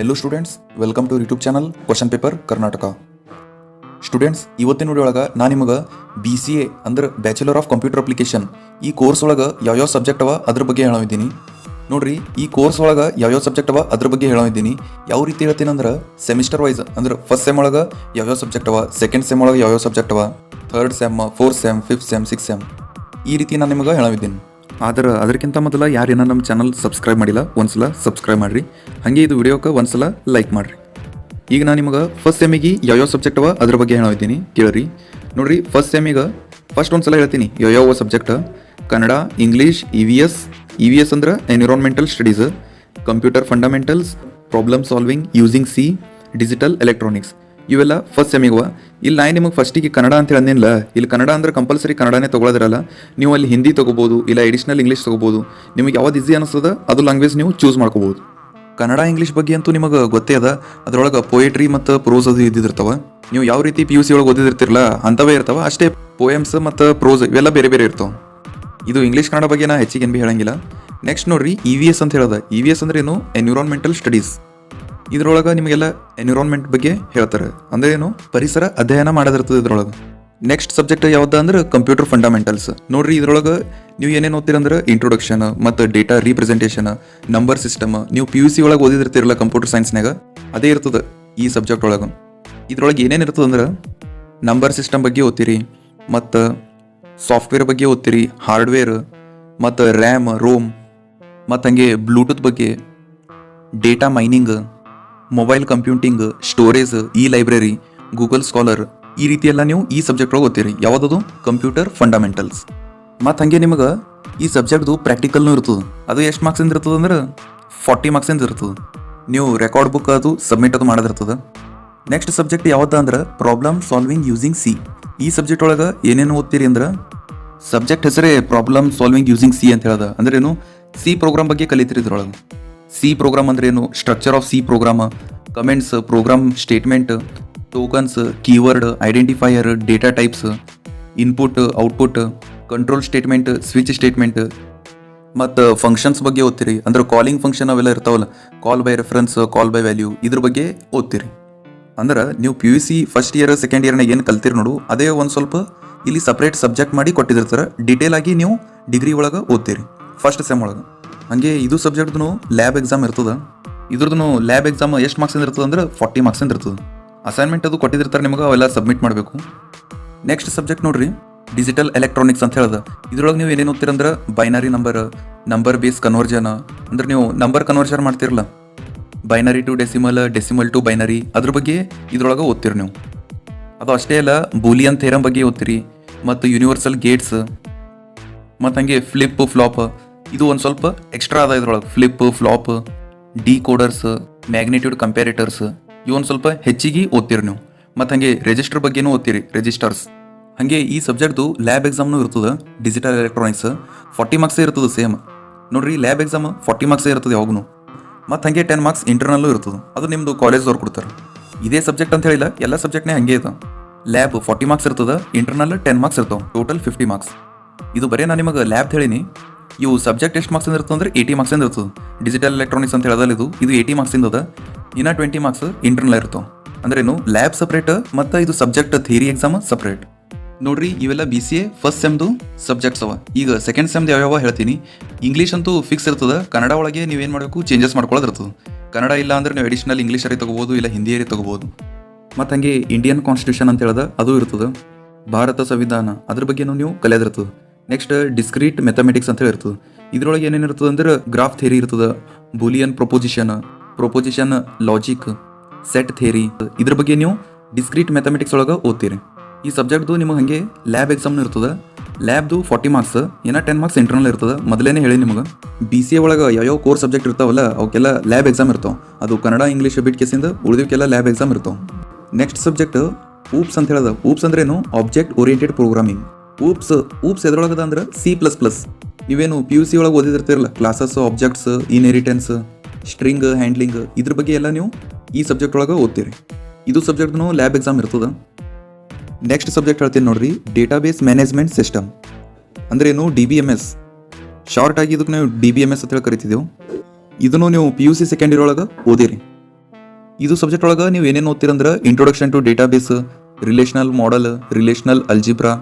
Hello students, welcome to YouTube channel question paper Karnataka. Students, ಇವತ್ತಿನ video ಒಳಗೆ ನಾನು ನಿಮಗೆ BCA ಅಂದ್ರೆ ಬ್ಯಾಚುಲರ್ ಆಫ್ ಕಂಪ್ಯೂಟರ್ ಅಪ್ಲಿಕೇಶನ್ ಈ ಕೋರ್ಸ್ ಒಳಗೆ ಯಾವ್ಯಾವ ಸಬ್ಜೆಕ್ಟ್ ಅವ ಅದ್ರ ಬಗ್ಗೆ ಹೇಳೋದಿದ್ದೀನಿ. ನೋಡ್ರಿ, ಈ ಕೋರ್ಸ್ ಒಳಗೆ ಯಾವ್ಯಾವ ಸಬ್ಜೆಕ್ಟ್ ಅವ ಅದ್ರ ಬಗ್ಗೆ ಹೇಳೋದಿದ್ದೀನಿ. ಯಾವ ರೀತಿ ಹೇಳ್ತೀನಿ ಅಂದ್ರೆ ಸೆಮಿಸ್ಟರ್ ವೈಸ್, ಅಂದ್ರೆ ಫಸ್ಟ್ ಸೆಮ್ ಒಳಗೆ ಯಾವ್ಯಾವ ಸಬ್ಜೆಕ್ಟ್ ಅವ, ಸೆಕೆಂಡ್ ಸೆಮ್ ಒಳಗೆ ಯಾವ್ಯಾವ ಸಬ್ಜೆಕ್ಟ್ ಅವ, third sem, fourth sem, fifth sem, six sem, ಈ ರೀತಿ ನಾನು ನಿಮಗೆ ಹೇಳೋದಿದ್ದೀನಿ. ಆದ್ರೆ ಅದಕ್ಕಿಂತ ಮೊದಲ ಯಾರೇನ ನಮ್ಮ ಚಾನಲ್ ಸಬ್ಸ್ಕ್ರೈಬ್ ಮಾಡಿಲ್ಲ ಒಂದ್ಸಲ ಸಬ್ಸ್ಕ್ರೈಬ್ ಮಾಡಿರಿ. ಹಾಗೆ ಇದು ವಿಡಿಯೋಕ್ಕೆ ಒಂದ್ಸಲ ಲೈಕ್ ಮಾಡಿರಿ. ಈಗ ನಾನು ನಿಮಗೆ ಫಸ್ಟ್ ಸೆಮಿಗೆ ಯಾವ್ಯಾವ ಸಬ್ಜೆಕ್ಟ್ ಅವ ಅದ್ರ ಬಗ್ಗೆ ಹೇಳಿದ್ದೀನಿ, ಕೇಳ್ರಿ. ನೋಡ್ರಿ, ಫಸ್ಟ್ ಸೆಮಿಗೆ ಫಸ್ಟ್ ಒಂದ್ಸಲ ಹೇಳ್ತೀನಿ ಯಾವ್ಯಾವ ಸಬ್ಜೆಕ್ಟ್: ಕನ್ನಡ, ಇಂಗ್ಲೀಷ್, EVS ಅಂದ್ರೆ environmental studies, computer fundamentals, problem solving using C, digital electronics, ಇವೆಲ್ಲ ಫಸ್ಟ್ ಸೆಮಿಗವ. ಇಲ್ಲಿ ನಾನು ನಿಮಗೆ ಫಸ್ಟಿಗೆ ಕನ್ನಡ ಅಂತ ಹೇಳಿಲ್ಲ. ಇಲ್ಲಿ ಕನ್ನಡ ಅಂದ್ರೆ ಕಂಪಲ್ಸರಿ ಕನ್ನಡನೇ ತೊಗೊಳೋದಿರಲ್ಲ. ನೀವು ಅಲ್ಲಿ ಹಿಂದಿ ತೊಗೋಬೋದು, ಇಲ್ಲ ಎಡಿಷನಲ್ ಇಂಗ್ಲೀಷ್ ತೊಗೋಬೋದು. ನಿಮಗೆ ಯಾವ್ದು ಈಸಿ ಅನಿಸ್ತದ ಅದು ಲ್ಯಾಂಗ್ವೇಜ್ ನೀವು ಚೂಸ್ ಮಾಡ್ಕೋಬೋದು. ಕನ್ನಡ ಇಂಗ್ಲೀಷ್ ಬಗ್ಗೆ ಅಂತೂ ನಿಮಗೆ ಗೊತ್ತೇ ಅದ. ಅದರೊಳಗೆ ಪೊಯೆಟ್ರಿ ಮತ್ತು ಪ್ರೋಸ್ ಅದು ಇದ್ದಿರ್ತಾವೆ. ನೀವು ಯಾವ ರೀತಿ PUC ಒಳಗೆ ಓದಿದಿರ್ತಿರಲ್ಲ ಅಂಥವೇ ಇರ್ತಾವೆ. ಅಷ್ಟೇ ಪೋಯಮ್ಸ್ ಮತ್ತು ಪ್ರೋಸ್ ಇವೆಲ್ಲ ಬೇರೆ ಬೇರೆ ಇರ್ತಾವೆ. ಇದು ಇಂಗ್ಲೀಷ್ ಕನ್ನಡ ಬಗ್ಗೆ ನಾ ಹೆಚ್ಚಿಗೆ ಏನು ಭೀ ಹೇಳಂಗಿಲ್ಲ. ನೆಕ್ಸ್ಟ್ ನೋಡ್ರಿ, EVS ಅಂತ ಹೇಳೋದ. EVS ಅಂದ್ರೆ ಏನು? Environmental studies. ಇದ್ರೊಳಗೆ ನಿಮಗೆಲ್ಲ ಎನ್ವಿರಾನ್ಮೆಂಟ್ ಬಗ್ಗೆ ಹೇಳ್ತಾರೆ. ಅಂದ್ರೆ ಏನು? ಪರಿಸರ ಅಧ್ಯಯನ ಮಾಡೋದಿರ್ತದೆ ಇದ್ರೊಳಗೆ. ನೆಕ್ಸ್ಟ್ ಸಬ್ಜೆಕ್ಟ್ ಯಾವ್ದು ಅಂದ್ರೆ ಕಂಪ್ಯೂಟರ್ ಫಂಡಮೆಂಟಲ್ಸ್. ನೋಡ್ರಿ, ಇದ್ರೊಳಗೆ ನೀವು ಏನೇನು ಓದ್ತೀರಂದ್ರೆ ಇಂಟ್ರೊಡಕ್ಷನ್ ಮತ್ತು ಡೇಟಾ ರೀಪ್ರೆಸೆಂಟೇಷನ್, ನಂಬರ್ ಸಿಸ್ಟಮ್. ನೀವು PUC ಒಳಗೆ ಓದಿದಿರ್ತಿರಲ್ಲ ಕಂಪ್ಯೂಟರ್ ಸೈನ್ಸ್ನಾಗ, ಅದೇ ಇರ್ತದೆ ಈ ಸಬ್ಜೆಕ್ಟ್ ಒಳಗೆ. ಇದ್ರೊಳಗೆ ಏನೇನು ಇರ್ತದೆ ಅಂದ್ರೆ ನಂಬರ್ ಸಿಸ್ಟಮ್ ಬಗ್ಗೆ ಓದ್ತೀರಿ, ಮತ್ತು ಸಾಫ್ಟ್ವೇರ್ ಬಗ್ಗೆ ಓದ್ತೀರಿ, ಹಾರ್ಡ್ವೇರ್ ಮತ್ತು ರ್ಯಾಮ್, ರೋಮ್, ಮತ್ತು ಹಂಗೆ ಬ್ಲೂಟೂತ್ ಬಗ್ಗೆ, data mining, mobile computing, storage, library, Google scholar, ಈ ರೀತಿ ಎಲ್ಲ ನೀವು ಈ ಸಬ್ಜೆಕ್ಟ್ ಒಳಗೆ ಓದ್ತೀರಿ. ಯಾವುದದು? Computer fundamentals. ಮತ್ತು ಹಂಗೆ ನಿಮಗೆ ಈ ಸಬ್ಜೆಕ್ಟ್ದು ಪ್ರಾಕ್ಟಿಕಲ್ನೂ ಇರ್ತದೆ. ಅದು ಎಷ್ಟು ಮಾರ್ಕ್ಸಿಂದ ಇರ್ತದೆ ಅಂದ್ರೆ 40 ಮಾರ್ಕ್ಸಿಂದ ಇರ್ತದೆ. ನೀವು ರೆಕಾರ್ಡ್ ಬುಕ್ ಅದು ಸಬ್ಮಿಟ್ ಅದು ಮಾಡೋದಿರ್ತದೆ. ನೆಕ್ಸ್ಟ್ ಸಬ್ಜೆಕ್ಟ್ ಯಾವ್ದು ಅಂದ್ರೆ ಪ್ರಾಬ್ಲಮ್ ಸಾಲ್ವಿಂಗ್ ಯೂಸಿಂಗ್ C. ಈ ಸಬ್ಜೆಕ್ಟ್ ಒಳಗೆ ಏನೇನು ಓದ್ತೀರಿ ಅಂದ್ರೆ ಸಬ್ಜೆಕ್ಟ್ ಹೆಸರೇ ಪ್ರಾಬ್ಲಮ್ ಸಾಲ್ವಿಂಗ್ ಯೂಸಿಂಗ್ C ಅಂತ ಹೇಳೋದು. ಅಂದ್ರೆ ಏನು? C ಪ್ರೋಗ್ರಾಮ್ ಬಗ್ಗೆ ಕಲಿತೀರಿ ಇದ್ರೊಳಗೆ. C ಪ್ರೋಗ್ರಾಮ್ ಅಂದ್ರೆ ಏನು? Structure of C program, comments, program statement, tokens, keyword, identifier, data types, input, output, control statement, switch statement, ಮತ್ತು ಫಂಕ್ಷನ್ಸ್ ಬಗ್ಗೆ ಓದ್ತೀರಿ. ಅಂದ್ರೆ ಕಾಲಿಂಗ್ ಫಂಕ್ಷನ್ ಅವೆಲ್ಲ ಇರ್ತಾವಲ್ಲ, call by reference, call by value, ಇದ್ರ ಬಗ್ಗೆ ಓದ್ತೀರಿ. ಅಂದ್ರೆ ನೀವು PUC ಫಸ್ಟ್ ಇಯರ್ ಸೆಕೆಂಡ್ ಇಯರ್ನಾಗ ಏನು ಕಲ್ತೀರಿ ನೋಡು, ಅದೇ ಒಂದು ಸ್ವಲ್ಪ ಇಲ್ಲಿ ಸಪ್ರೇಟ್ ಸಬ್ಜೆಕ್ಟ್ ಮಾಡಿ ಕೊಟ್ಟಿರ್ತಾರೆ. ಡೀಟೇಲ್ ಆಗಿ ನೀವು ಡಿಗ್ರಿ ಒಳಗೆ ಓದ್ತೀರಿ ಫಸ್ಟ್ ಸೆಮ್ ಒಳಗೆ. ಹಾಗೆ ಇದು ಸಬ್ಜೆಕ್ಟ್ದು ಲ್ಯಾಬ್ ಎಕ್ಸಾಮ್ ಇರ್ತದೆ. ಇದ್ರದ್ದು ಲ್ಯಾಬ್ ಎಕ್ಸಾಮ್ ಎಷ್ಟು ಮಾರ್ಕ್ಸಿಂದ ಇರ್ತದೆ ಅಂದ್ರೆ 40 ಮಾರ್ಕ್ಸಿಂದ ಇರ್ತದೆ. ಅಸೈನ್ಮೆಂಟ್ ಅದು ಕೊಟ್ಟಿರ್ತಾರೆ ನಿಮಗೆ, ಅವೆಲ್ಲ ಸಬ್ಮಿಟ್ ಮಾಡಬೇಕು. ನೆಕ್ಸ್ಟ್ ಸಬ್ಜೆಕ್ಟ್ ನೋಡ್ರಿ, ಡಿಜಿಟಲ್ ಎಲೆಕ್ಟ್ರಾನಿಕ್ಸ್ ಅಂತ ಹೇಳೋದು. ಇದ್ರೊಳಗೆ ನೀವು ಏನೇನು ಓದ್ತೀರಂದ್ರೆ ಬೈನರಿ ನಂಬರ್ ಬೇಸ್ ಕನ್ವರ್ಜನ್. ಅಂದ್ರೆ ನೀವು ನಂಬರ್ ಕನ್ವರ್ಷನ್ ಮಾಡ್ತಿರಲ್ಲ, binary to decimal, decimal to binary, ಅದ್ರ ಬಗ್ಗೆ ಇದ್ರೊಳಗೆ ಓದ್ತೀರಿ ನೀವು. ಅದು ಅಷ್ಟೇ ಅಲ್ಲ, ಬೂಲಿಯನ್ ಥೇರಮ್ ಬಗ್ಗೆ ಓದ್ತೀರಿ, ಮತ್ತು ಯೂನಿವರ್ಸಲ್ ಗೇಟ್ಸ್, ಮತ್ತು ಹಂಗೆ ಫ್ಲಿಪ್ ಫ್ಲಾಪ್. ಇದು ಒಂದು ಸ್ವಲ್ಪ ಎಕ್ಸ್ಟ್ರಾ ಅದ ಇದ್ರೊಳಗೆ. ಫ್ಲಿಪ್ ಫ್ಲಾಪ್, ಡಿಕೋಡರ್ಸ್, ಮ್ಯಾಗ್ನಿಟ್ಯೂಡ್ ಕಂಪ್ಯಾರೇಟರ್ಸ್, ಇವೊಂದು ಸ್ವಲ್ಪ ಹೆಚ್ಚಿಗೆ ಓದ್ತೀರಿ ನೀವು. ಮತ್ತು ಹಂಗೆ ರಿಜಿಸ್ಟರ್ ಬಗ್ಗೆನೂ ಓದ್ತೀರಿ, ರಿಜಿಸ್ಟರ್ಸ್. ಹಾಗೆ ಈ ಸಬ್ಜೆಕ್ಟ್ದು ಲ್ಯಾಬ್ ಎಕ್ಸಾಮ್ನೂ ಇರ್ತದೆ. ಡಿಜಿಟಲ್ ಎಲೆಕ್ಟ್ರಾನಿಕ್ಸ್ 40 ಮಾರ್ಕ್ಸ್ ಇರ್ತದೆ ಸೇಮ್. ನೋಡ್ರಿ, ಲ್ಯಾಬ್ ಎಕ್ಸಾಮ್ 40 ಮಾರ್ಕ್ಸ್ ಇರ್ತದೆ ಯಾವಾಗೂ. ಮತ್ತು ಹಂಗೆ 10 ಮಾರ್ಕ್ಸ್ ಇಂಟರ್ನಲ್ಲೂ ಇರ್ತದೆ. ಅದು ನಿಮ್ಮದು ಕಾಲೇಜ್ದವ್ರು ಕೊಡ್ತಾರೆ. ಇದೇ ಸಬ್ಜೆಕ್ಟ್ ಅಂತ ಹೇಳಿಲ್ಲ, ಎಲ್ಲ ಸಬ್ಜೆಕ್ಟ್ನೇ ಹಂಗೆ ಇದೆ. ಲ್ಯಾಬ್ 40 ಮಾರ್ಕ್ಸ್ ಇರ್ತದೆ, ಇಂಟರ್ನಲ್ 10 ಮಾರ್ಕ್ಸ್ ಇರ್ತಾವೆ, ಟೋಟಲ್ 50 ಮಾರ್ಕ್ಸ್. ಇದು ಬರೀ ನಾನು ನಿಮಗೆ ಲ್ಯಾಬ್ ಹೇಳಿನಿ. ಇವು ಸಬ್ಜೆಕ್ಟ್ ಎಷ್ಟು ಮಾರ್ಕ್ಸಿಂದ ಇರ್ತದೆ ಅಂದ್ರೆ 80 ಮಾರ್ಕ್ಸಿಂದ ಇರ್ತದೆ. ಡಿಜಿಟಲ್ ಎಲೆಕ್ಟ್ರಾನಿಕ್ಸ್ ಅಂತ ಹೇಳೋದಲ್ಲ, ಇದು 80 ಮಾರ್ಕ್ಸಿಂದ ಅದ. ಇನ್ನು 20 ಮಾರ್ಕ್ಸ್ ಇಂಟರ್ನಲ್ ಇರ್ತಾವೆ. ಅಂದ್ರೇನು? ಲ್ಯಾಬ್ ಸಪ್ರೇಟ್ ಮತ್ತು ಇದು ಸಬ್ಜೆಕ್ಟ್ ಥಿಯರಿ ಎಕ್ಸಾಮ್ ಸಪ್ರೇಟ್. ನೋಡ್ರಿ, ಇವೆಲ್ಲ BCA ಫಸ್ಟ್ ಸೆಮ್ದು ಸಬ್ಜೆಕ್ಟ್ಸ್ ಅವ. ಈಗ ಸೆಕೆಂಡ್ ಸೆಮ್ದು ಯಾವ್ಯಾವ ಹೇಳ್ತೀನಿ. ಇಂಗ್ಲೀಷ್ ಅಂತೂ ಫಿಕ್ಸ್ ಇರ್ತದೆ. ಕನ್ನಡ ಒಳಗೆ ನೀವೇನು ಮಾಡಬೇಕು, ಚೇಂಜಸ್ ಮಾಡ್ಕೊಳ್ಳೋದು ಇರ್ತದೆ. ಕನ್ನಡ ಇಲ್ಲ ಅಂದ್ರೆ ನೀವು ಎಡಿಷನಲ್ ಇಂಗ್ಲೀಷರೇ ತೊಗೋಬೋದು, ಇಲ್ಲ ಹಿಂದಿಯರೇ ತೊಗೋಬೋದು. ಮತ್ತು ಹಂಗೆ ಇಂಡಿಯನ್ ಕಾನ್ಸ್ಟಿಟ್ಯೂಷನ್ ಅಂತ ಹೇಳೋದು ಅದು ಇರ್ತದೆ. ಭಾರತ ಸಂವಿಧಾನ, ಅದ್ರ ಬಗ್ಗೆನೂ ನೀವು ಕಲಿಯೋದಿರ್ತದೆ. ನೆಕ್ಸ್ಟ್ ಡಿಸ್ಕ್ರೀಟ್ ಮ್ಯಾಥಮೆಟಿಕ್ಸ್ ಅಂತ ಹೇಳಿರ್ತದೆ. ಇದ್ರೊಳಗೆ ಏನೇನು ಇರ್ತದೆ ಅಂದ್ರೆ ಗ್ರಾಫ್ ಥಿಯರಿ ಇರ್ತದೆ, ಬೂಲಿಯನ್ ಪ್ರೊಪೋಸಿಷನ್ ಲಾಜಿಕ್, ಸೆಟ್ ಥಿಯರಿ. ಇದ್ರ ಬಗ್ಗೆ ನೀವು ಡಿಸ್ಕ್ರೀಟ್ ಮ್ಯಾಥಮೆಟಿಕ್ಸ್ ಒಳಗೆ ಓದ್ತೀರಿ. ಈ ಸಬ್ಜೆಕ್ಟ್ದು ನಿಮಗೆ ಹಾಗೆ ಲ್ಯಾಬ್ ಎಕ್ಸಾಮ್ನೂ ಇರ್ತದೆ. ಲ್ಯಾಬ್ದು 40 ಮಾರ್ಕ್ಸ್, ಏನೋ 10 ಮಾರ್ಕ್ಸ್ ಇಂಟರ್ನಲ್ ಇರ್ತದೆ. ಮೊದಲೇ ಹೇಳಿ ನಿಮಗೆ BCA ಒಳಗೆ ಯಾವ್ಯಾವ ಕೋರ್ ಸಬ್ಜೆಕ್ಟ್ ಇರ್ತಾವಲ್ಲ ಅವಕ್ಕೆಲ್ಲ ಲ್ಯಾಬ್ ಎಕ್ಸಾಮ್ ಇರ್ತಾವೆ. ಅದು ಕನ್ನಡ ಇಂಗ್ಲೀಷ್ ಬಿಟ್ ಕೇಸಿಂದ ಉಳಿದಕ್ಕೆಲ್ಲ ಲ್ಯಾಬ್ ಎಕ್ಸಾಮ್ ಇರ್ತಾವೆ. ನೆಕ್ಸ್ಟ್ ಸಬ್ಜೆಕ್ಟ್ ಊಪ್ಸ್ ಅಂತ ಹೇಳೋದು. ಊಪ್ಸ್ ಅಂದ್ರೇನು? Object oriented programming. ಊಪ್ಸ್ ಎದ್ರೊಳಗದ ಅಂದ್ರೆ C++. ನೀವೇನು PUC ಒಳಗೆ ಓದಿದಿರ್ತಿರಲ್ಲ, classes, objects, inheritance, string handling, ಇದ್ರ ಬಗ್ಗೆ ಎಲ್ಲ ನೀವು ಈ ಸಬ್ಜೆಕ್ಟ್ ಒಳಗೆ ಓದ್ತೀರಿ. ಇದು ಸಬ್ಜೆಕ್ಟ್ನು ಲ್ಯಾಬ್ ಎಕ್ಸಾಮ್ ಇರ್ತದೆ. ನೆಕ್ಸ್ಟ್ ಸಬ್ಜೆಕ್ಟ್ ಹೇಳ್ತೀನಿ ನೋಡ್ರಿ, ಡೇಟಾಬೇಸ್ ಮ್ಯಾನೇಜ್ಮೆಂಟ್ ಸಿಸ್ಟಮ್. ಅಂದ್ರೇನು? DBMS. ಶಾರ್ಟ್ ಆಗಿ ಇದಕ್ಕೆ ನಾವು DBMS ಅಂತ ಹೇಳಿ ಕರಿತಿದ್ದೆವು. ಇದನ್ನು ನೀವು PUC ಸೆಕೆಂಡ್ ಇಯರ್ ಒಳಗೆ ಓದಿರಿ. ಇದು ಸಬ್ಜೆಕ್ಟ್ ಒಳಗೆ ನೀವು ಏನೇನು ಓದ್ತೀರಂದ್ರೆ introduction to database, relational model, relational algebra,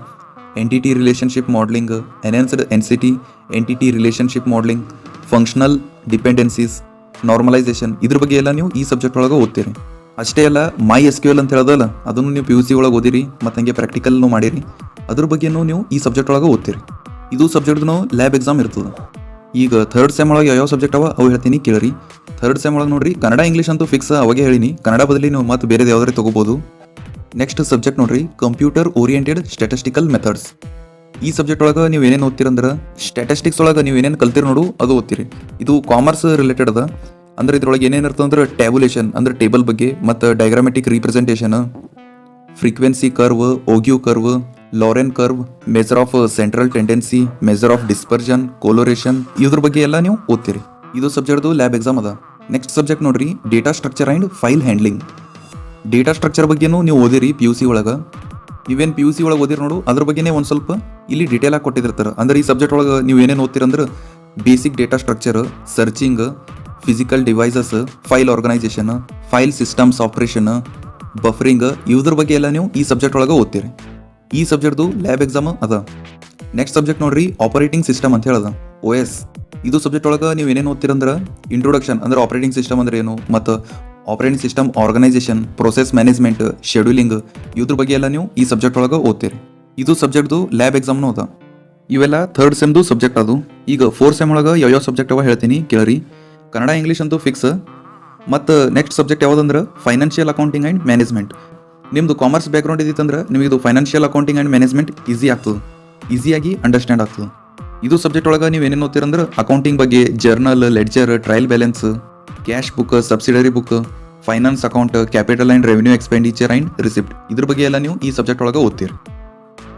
entity relationship modelling, enhanced entity entity relationship modelling, functional dependencies, normalisation, ಇದ್ರ ಬಗ್ಗೆ ಎಲ್ಲ ನೀವು ಈ ಸಬ್ಜೆಕ್ಟ್ ಒಳಗೆ ಓದ್ತೀರಿ. ಅಷ್ಟೇ ಅಲ್ಲ, ಮೈ ಎಸ್ ಕ್ಯೂ ಎಲ್ ಅಂತ ಹೇಳೋದಲ್ಲ, ಅದನ್ನು ನೀವು PUC ಒಳಗೆ ಓದಿರಿ ಮತ್ತು ಹಂಗೆ ಪ್ರಾಕ್ಟಿಕಲ್ನು ಮಾಡಿರಿ. ಅದ್ರ ಬಗ್ಗೆನೂ ನೀವು ಈ ಸಬ್ಜೆಕ್ಟ್ ಒಳಗೆ ಓದ್ತೀರಿ. ಇದು ಸಬ್ಜೆಕ್ಟ್ದು ಲ್ಯಾಬ್ ಎಕ್ಸಾಮ್ ಇರ್ತದೆ. ಈಗ ಥರ್ಡ್ ಸೆಮ್ ಒಳಗೆ ಯಾವ ಸಬ್ಜೆಕ್ಟ್ ಅವ ಅವು ಹೇಳ್ತೀನಿ ಕೇಳಿರಿ. ಥರ್ಡ್ ಸೆಮ್ ಒಳಗೆ ನೋಡ್ರಿ, ಕನ್ನಡ ಇಂಗ್ಲೀಷ್ ಅಂತೂ ಫಿಕ್ಸ್ ಅವಾಗೆ ಹೇಳಿನಿ, ಕನ್ನಡ ಬದಲಿ ನೀವು ಮತ್ತೆ ಬೇರೆ ಯಾವುದಾದ್ರು ತೊಗೋಬೋದು. ನೆಕ್ಸ್ಟ್ ಸಬ್ಜೆಕ್ಟ್ ನೋಡ್ರಿ, ಕಂಪ್ಯೂಟರ್ ಓರಿಯೆಂಟೆಡ್ ಸ್ಟ್ಯಾಟಿಸ್ಟಿಕಲ್ ಮೆಥಡ್ಸ್. ಈ ಸಬ್ಜೆಕ್ಟ್ ಒಳಗೆ ನೀವು ಏನೇನು ಓದ್ತೀರಂದ್ರೆ ಸ್ಟ್ಯಾಟಿಸ್ಟಿಕ್ಸ್ ಒಳಗೆ ನೀವು ಏನೇನು ಕಲ್ತಿರಿ ನೋಡು ಅದು ಓದ್ತೀರಿ. ಇದು ಕಾಮರ್ಸ್ ರಿಲೇಟೆಡ್ ಅದ. ಅಂದ್ರೆ ಇದ್ರೊಳಗೆ ಏನೇನು ಇರ್ತದೆ ಅಂದ್ರೆ ಟ್ಯಾಬುಲೇಷನ್ ಅಂದ್ರೆ ಟೇಬಲ್ ಬಗ್ಗೆ, ಮತ್ತು diagrammatic representation, frequency curve, ogive curve, Lorenz curve, measure of central tendency, measure of dispersion, correlation, ಇದ್ರ ಬಗ್ಗೆ ಎಲ್ಲ ನೀವು ಓದ್ತೀರಿ. ಇದು ಸಬ್ಜೆಕ್ಟ್ದು ಲ್ಯಾಬ್ ಎಕ್ಸಾಮ್ ಅದ. ನೆಕ್ಸ್ಟ್ ಸಬ್ಜೆಕ್ಟ್ ನೋಡ್ರಿ, data structure and file handling. Data structure ಬಗ್ಗೆನೂ ನೀವು ಓದಿರಿ PUC ಒಳಗೆ. ನೀವೇನು PUC ಒಳಗೆ ಓದಿರಿ ನೋಡು ಅದ್ರ ಬಗ್ಗೆನೇ ಒಂದು ಸ್ವಲ್ಪ ಇಲ್ಲಿ ಡೀಟೇಲ್ ಆಗಿ ಕೊಟ್ಟಿರ್ತಾರೆ. ಅಂದ್ರೆ ಈ ಸಬ್ಜೆಕ್ಟ್ ಒಳಗೆ ನೀವು ಏನೇನು ಓದ್ತೀರಂದ್ರೆ basic data structure, searching, physical devices, file organisation, file systems operation, buffering, ಇದ್ರ ಬಗ್ಗೆ ಎಲ್ಲ ನೀವು ಈ ಸಬ್ಜೆಕ್ಟ್ ಒಳಗೆ ಓದ್ತೀರಿ. ಈ ಸಬ್ಜೆಕ್ಟ್ದು ಲ್ಯಾಬ್ ಎಕ್ಸಾಮ್ ಅದ. ನೆಕ್ಸ್ಟ್ ಸಬ್ಜೆಕ್ಟ್ ನೋಡ್ರಿ, ಆಪರೇಟಿಂಗ್ ಸಿಸ್ಟಮ್ ಅಂತ ಹೇಳದ, OS. ಇದು ಸಬ್ಜೆಕ್ಟ್ ಒಳಗೆ ನೀವು ಏನೇನು ಓದ್ತೀರಂದ್ರೆ ಇಂಟ್ರೊಡಕ್ಷನ್ ಅಂದ್ರೆ ಆಪರೇಟಿಂಗ್ ಸಿಸ್ಟಮ್ ಅಂದ್ರೆ ಏನು, ಮತ್ತು operating system organisation, process management, scheduling, ಇದ್ರ ಬಗ್ಗೆ ಎಲ್ಲ ನೀವು ಈ ಸಬ್ಜೆಕ್ಟ್ ಒಳಗೆ ಓದ್ತೀರಿ. ಇದು ಸಬ್ಜೆಕ್ಟ್ದು ಲ್ಯಾಬ್ ಎಕ್ಸಾಮ್ನು ಅದ. ಇವೆಲ್ಲ ಥರ್ಡ್ ಸೆಮ್ದು ಸಬ್ಜೆಕ್ಟ್ ಅದು. ಈಗ ಫೋರ್ತ್ ಸೆಮ್ ಒಳಗೆ ಯಾವ ಸಬ್ಜೆಕ್ಟ್ ಅವ ಹೇಳ್ತೀನಿ ಕೇಳ್ರಿ. ಕನ್ನಡ ಇಂಗ್ಲೀಷ್ ಅಂತೂ ಫಿಕ್ಸ್. ಮತ್ತು ನೆಕ್ಸ್ಟ್ ಸಬ್ಜೆಕ್ಟ್ ಯಾವುದಂದ್ರೆ ಫೈನಾನ್ಷಿಯಲ್ ಅಕೌಂಟಿಂಗ್ ಆ್ಯಂಡ್ ಮ್ಯಾನೇಜ್ಮೆಂಟ್. ನಿಮ್ಮದು ಕಾಮರ್ಸ್ ಬ್ಯಾಕ್ಗ್ರೌಂಡ್ ಇದ್ದಿತ್ತಂದ್ರೆ ನಿಮಗೆ ಇದು financial accounting and management easy ಆಗ್ತದೆ, ಈಸಿಯಾಗಿ ಅಂಡರ್ಸ್ಟ್ಯಾಂಡ್ ಆಗ್ತದೆ. ಇದು ಸಬ್ಜೆಕ್ಟ್ ಒಳಗೆ ನೀವು ಏನೇನು ಓದ್ತೀರಂದ್ರೆ ಅಕೌಂಟಿಂಗ್ ಬಗ್ಗೆ, journal, ledger, trial balance, cash book, subsidiary book, finance account, capital and revenue expenditure and receipt, ಇದ್ರ ಬಗ್ಗೆ ಎಲ್ಲ ನೀವು ಈ ಸಬ್ಜೆಕ್ಟ್ ಒಳಗೆ ಓದ್ತೀರಿ.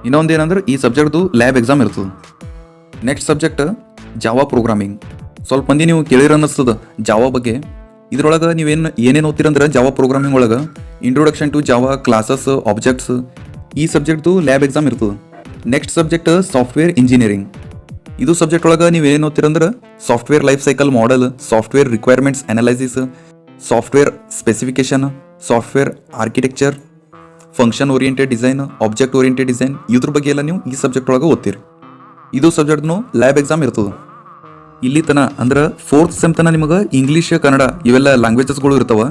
ಇನ್ನೊಂದು ಏನಂದ್ರೆ ಈ ಸಬ್ಜೆಕ್ಟ್ದು ಲ್ಯಾಬ್ ಎಕ್ಸಾಮ್ ಇರ್ತದೆ. Next subject Java programming. ಸ್ವಲ್ಪ ಮಂದಿ ನೀವು ಕೇಳಿರ ಅನ್ನಿಸ್ತದ ಜಾವಾ ಬಗ್ಗೆ. ಇದ್ರೊಳಗೆ ಏನೇನು ಓದ್ತೀರಂದ್ರೆ ಜಾವಾ ಪ್ರೋಗ್ರಾಮಿಂಗ್ ಒಳಗೆ introduction to Java, classes, objects, ಈ ಸಬ್ಜೆಕ್ಟ್ದು ಲ್ಯಾಬ್ ಎಕ್ಸಾಮ್ ಇರ್ತದೆ. Next subject software engineering. ಇದು ಸಬ್ಜೆಕ್ಟ್ ಒಳಗೆ ನೀವು ಏನೇನು ಓದ್ತೀರಂದ್ರೆ software life cycle model, software requirements analysis, software specification, software architecture, function oriented design, object oriented design, ಇದ್ರ ಬಗ್ಗೆ ಎಲ್ಲ ನೀವು ಈ ಸಬ್ಜೆಕ್ಟ್ ಒಳಗೆ ಓದ್ತೀರಿ. ಇದು ಸಬ್ಜೆಕ್ಟ್ನು ಲ್ಯಾಬ್ ಎಕ್ಸಾಮ್ ಇರ್ತದೆ. ಇಲ್ಲಿ ತನ ಅಂದ್ರೆ ಫೋರ್ತ್ ಸೆಮ್ ತನ ನಿಮಗೆ ಇಂಗ್ಲೀಷ್, ಕನ್ನಡ ಇವೆಲ್ಲ ಲ್ಯಾಂಗ್ವೇಜಸ್ಗಳು ಇರ್ತಾವೆ.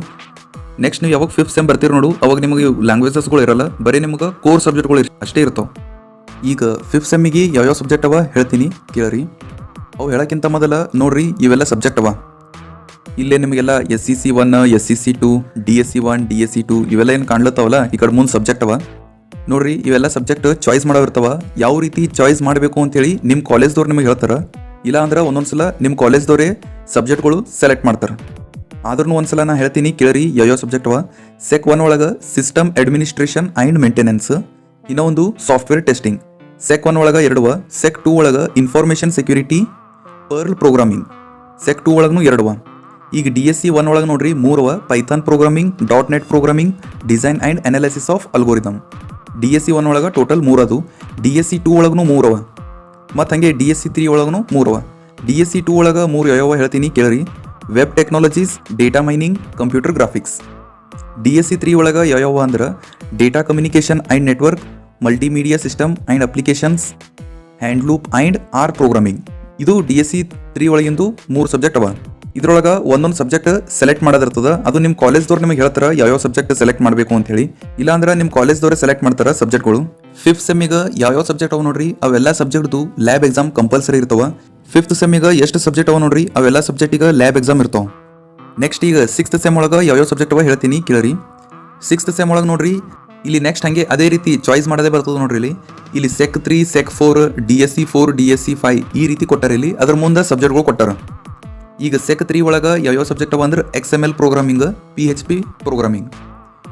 ನೆಕ್ಸ್ಟ್ ನೀವು ಯಾವಾಗ ಫಿಫ್ತ್ ಸೆಮ್ ಬರ್ತೀರಿ ನೋಡು ಅವಾಗ ನಿಮಗೆ ಲ್ಯಾಂಗ್ವೇಜಸ್ಗಳು ಇರಲ್ಲ, ಬರೀ ನಿಮಗೆ ಕೋರ್ ಸಬ್ಜೆಕ್ಟ್ಗಳು ಅಷ್ಟೇ ಇರ್ತಾವೆ. ಈಗ ಫಿಫ್ತ್ ಸೆಮ್ಮಿಗೆ ಯಾವ್ಯಾವ ಸಬ್ಜೆಕ್ಟ್ ಅವ ಹೇಳ್ತೀನಿ ಕೇಳ್ರಿ. ಅವು ಹೇಳೋಕ್ಕಿಂತ ಮೊದಲ ನೋಡ್ರಿ ಇವೆಲ್ಲ ಸಬ್ಜೆಕ್ಟ್ ಅವ. ಇಲ್ಲೇ ನಿಮಗೆಲ್ಲ SEC 1, SEC 2, DSE 1, DSE 2 ಇವೆಲ್ಲ ಏನು ಕಾಣ್ಲತ್ತಾವಲ್ಲ ಈ ಕಡೆ ಮುಂದೆ ಸಬ್ಜೆಕ್ಟ್ ಅವ ನೋಡ್ರಿ. ಇವೆಲ್ಲ ಸಬ್ಜೆಕ್ಟ್ ಚಾಯ್ಸ್ ಮಾಡೋವಿರ್ತಾವ. ಯಾವ ರೀತಿ ಚಾಯ್ಸ್ ಮಾಡಬೇಕು ಅಂತೇಳಿ ನಿಮ್ಮ ಕಾಲೇಜ್ದವ್ರು ನಿಮಗೆ ಹೇಳ್ತಾರೆ. ಇಲ್ಲ ಅಂದ್ರೆ ಒಂದೊಂದ್ಸಲ ನಿಮ್ಮ ಕಾಲೇಜ್ದವರೇ ಸಬ್ಜೆಕ್ಟ್ಗಳು ಸೆಲೆಕ್ಟ್ ಮಾಡ್ತಾರೆ. ಆದ್ರೂ ಒಂದ್ಸಲ ನಾ ಹೇಳ್ತೀನಿ ಕೇಳ್ರಿ ಯಾವ್ಯಾವ ಸಬ್ಜೆಕ್ಟ್ ಅವ. ಸೆಕ್ 1 ಒಳಗೆ ಸಿಸ್ಟಮ್ ಅಡ್ಮಿನಿಸ್ಟ್ರೇಷನ್ ಆ್ಯಂಡ್ ಮೇಂಟೆನೆನ್ಸ್, ಇನ್ನೊಂದು ಸಾಫ್ಟ್ವೇರ್ ಟೆಸ್ಟಿಂಗ್. ಸೆಕ್ 1 ಒಳಗೆ 2 ಅವ. ಸೆಕ್ 2 ಒಳಗೆ information security, pearl programming. Sec 2 ಒಳಗೂ 2 ಅವ. ಈಗ DSE 1 ಒಳಗೆ ನೋಡ್ರಿ 3 ಅವ. Python programming, .NET programming, design and analysis of algorithm. DSE 1 ಒಳಗೆ ಟೋಟಲ್ 3 ಅದು. DSE 2 ಒಳಗೂ 3 ಅವ. ಮತ್ತು ಹಾಗೆ DSE 3 ಒಳಗೂ 3 ಅವ. DSE 2 ಒಳಗೆ 3 ಯಾವ್ಯಾವ ಹೇಳ್ತೀನಿ ಕೇಳ್ರಿ. Web technologies, data mining, computer graphics. DSE 3 ಒಳಗೆ ಯಾವ್ಯಾವ ಅಂದ್ರೆ data communication and network, multimedia system and applications, Hadoop and R programming. ಇದು DSE 3 ಒಳಗಿಂದು 3 ಸಬ್ಜೆಕ್ಟ್ ಅವ. ಇದ್ರೊಳಗೆ ಒಂದೊಂದು ಸಬ್ಜೆಕ್ಟ್ ಸೆಲೆಕ್ಟ್ ಮಾಡೋದಿರ್ತದೆ. ಅದು ನಿಮ್ಮ ಕಾಲೇಜ್ದವ್ರು ನಿಮಗೆ ಹೇಳ್ತಾರೆ ಯಾವ್ಯಾವ ಸಬ್ಜೆಕ್ಟ್ ಸೆಲೆಕ್ಟ್ ಮಾಡಬೇಕು ಅಂತ ಹೇಳಿ. ಇಲ್ಲಾಂದ್ರೆ ನಿಮ್ಮ ಕಾಲೇಜ್ದವ್ರೆ ಸೆಲೆಕ್ಟ್ ಮಾಡ್ತಾರೆ ಸಬ್ಜೆಕ್ಟ್ಗಳು. ಫಿಫ್ತ್ ಸೆಮ್ಮಿಗೆ ಯಾವ್ಯಾವ ಸಬ್ಜೆಕ್ಟ್ ಅವ ನೋಡ್ರಿ ಅವೆಲ್ಲ ಸಬ್ಜೆಕ್ಟ್ದು ಲ್ಯಾಬ್ ಎಕ್ಸಾಮ್ ಕಂಪಲ್ಸರಿ ಇರ್ತಾವ. ಫಿಫ್ತ್ ಸೆಮ್ಮಿಗೆ ಎಷ್ಟು ಸಬ್ಜೆಕ್ಟ್ ಅವ ನೋಡ್ರಿ ಅವೆಲ್ಲ ಸಬ್ಜೆಕ್ಟಿಗೆ ಲ್ಯಾಬ್ ಎಕ್ಸಾಮ್ ಇರ್ತಾವ. ನೆಕ್ಸ್ಟ್ ಈಗ ಸಿಕ್ಸ್ತ್ ಸೆಮ್ ಒಳಗೆ ಯಾವ್ಯಾವ ಸಬ್ಜೆಕ್ಟ್ ಅವ ಹೇಳ್ತೀನಿ ಕೇಳ್ರಿ. ಸಿಕ್ಸ್ತ್ ಸೆಮ್ ಒಳಗೆ ನೋಡ್ರಿ ಇಲ್ಲಿ ನೆಕ್ಸ್ಟ್ ಹಾಗೆ ಅದೇ ರೀತಿ ಚಾಯ್ಸ್ ಮಾಡೋದೇ ಬರ್ತದೆ ನೋಡ್ರಿ. ಇಲ್ಲಿ ಸೆಕ್ 3, ಸೆಕ್ 4, DSE 4, DSE 5 ಈ ರೀತಿ ಕೊಟ್ಟಾರ. ಇಲ್ಲಿ ಅದ್ರ ಮುಂದೆ ಸಬ್ಜೆಕ್ಟ್ಗಳು ಕೊಟ್ಟಾರ. ಈಗ ಸೆಕ್ 3 ಒಳಗೆ ಯಾವ್ಯಾವ ಸಬ್ಜೆಕ್ಟ್ ಅವ ಅಂದ್ರೆ XML ಪ್ರೋಗ್ರಾಮಿಂಗ್, PHP ಪ್ರೋಗ್ರಾಮಿಂಗ್.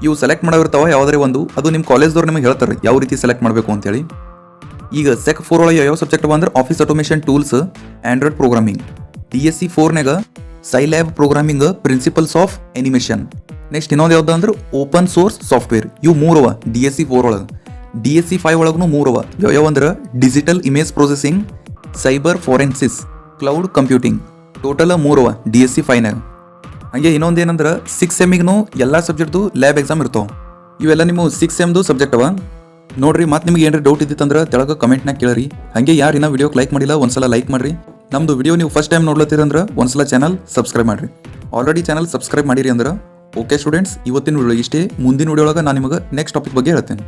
ಇವು ಸೆಲೆಕ್ಟ್ ಮಾಡೋವಿರ್ತಾವ ಯಾವುದೇ ಒಂದು. ಅದು ನಿಮ್ಮ ಕಾಲೇಜ್ದವ್ರು ನಿಮಗೆ ಹೇಳ್ತಾರೆ ಯಾವ ರೀತಿ ಸೆಲೆಕ್ಟ್ ಮಾಡಬೇಕು ಅಂತೇಳಿ. ಈಗ ಸೆಕ್ 4 ಒಳಗೆ ಯಾವ್ಯಾವ ಸಬ್ಜೆಕ್ಟ್ ಅವ ಅಂದ್ರೆ office automation tools, Android programming. DSE 4ನಾಗ Scilab programming, principles of animation. Next ಇನ್ನೊಂದು ಯಾವ್ದು ಅಂದ್ರೆ ಓಪನ್ ಸೋರ್ಸ್ ಸಾಫ್ಟ್ವೇರ್. ಇವು 3 ಅವ DSE 4 ಒಳಗೆ. DSE 5 ಒಳಗೂ 3 ಅವ. ಯಾವ್ಯಾವ ಅಂದ್ರೆ digital image processing, cyber forensics, cloud computing. Total 3 ಅವ DSE 5ನಾಗ. ಹಂಗೆ ಇನ್ನೊಂದು ಏನಂದ್ರೆ 6 ಸೆಮ್ಮಿಗೂ ಎಲ್ಲ ಸಬ್ಜೆಕ್ಟ್ದು ಲ್ಯಾಬ್ ಎಕ್ಸಾಮ್ ಇರ್ತಾವೆ. ಇವೆಲ್ಲ ನಿಮ್ಮ 6 ಸೆಮ್ದು ಸಬ್ಜೆಕ್ಟ್ ಅವ ನೋಡ್ರಿ. ಮತ್ತೆ ನಿಮ್ಗೆ ಏನಾರ ಡೌಟ್ ಇದ್ದಿತ್ತಂದ್ರೆ ತೆಳಗ ಕಮೆಂಟ್ನಾಗ ಕೇಳ್ರಿ. ಹಂಗೆ ಯಾರು ಇನ್ನೂ ವಿಡಿಯೋಕ್ಕೆ ಲೈಕ್ ಮಾಡಿಲ್ಲ ಒಂದ್ಸಲ ಲೈಕ್ ಮಾಡ್ರಿ. ನಮ್ದು ವಿಡಿಯೋ ನೀವು ಫಸ್ಟ್ ಟೈಮ್ ನೋಡ್ಲತ್ತೀರಂದ್ರೆ ಒಂದ್ಸಲ ಚಾನಲ್ ಸಬ್ಸ್ಕ್ರೈಬ್ ಮಾಡ್ರಿ. ಆಲ್ರೆಡಿ ಚಾನಲ್ ಸಬ್ಸ್ಕ್ರೈಬ್ ಮಾಡಿರಿ ಅಂದ್ರೆ ಓಕೆ ಸ್ಟೂಡೆಂಟ್ಸ್, ಇವತ್ತಿನ ವಿಡಿಯೋ ಇಷ್ಟೇ. ಮುಂದಿನ ವಿಡಿಯೋ ಒಳಗೆ ನಾನು ನಿಮಗೆ ನೆಕ್ಸ್ಟ್ ಟಾಪಿಕ್ ಬಗ್ಗೆ ಹೇಳ್ತೇನೆ.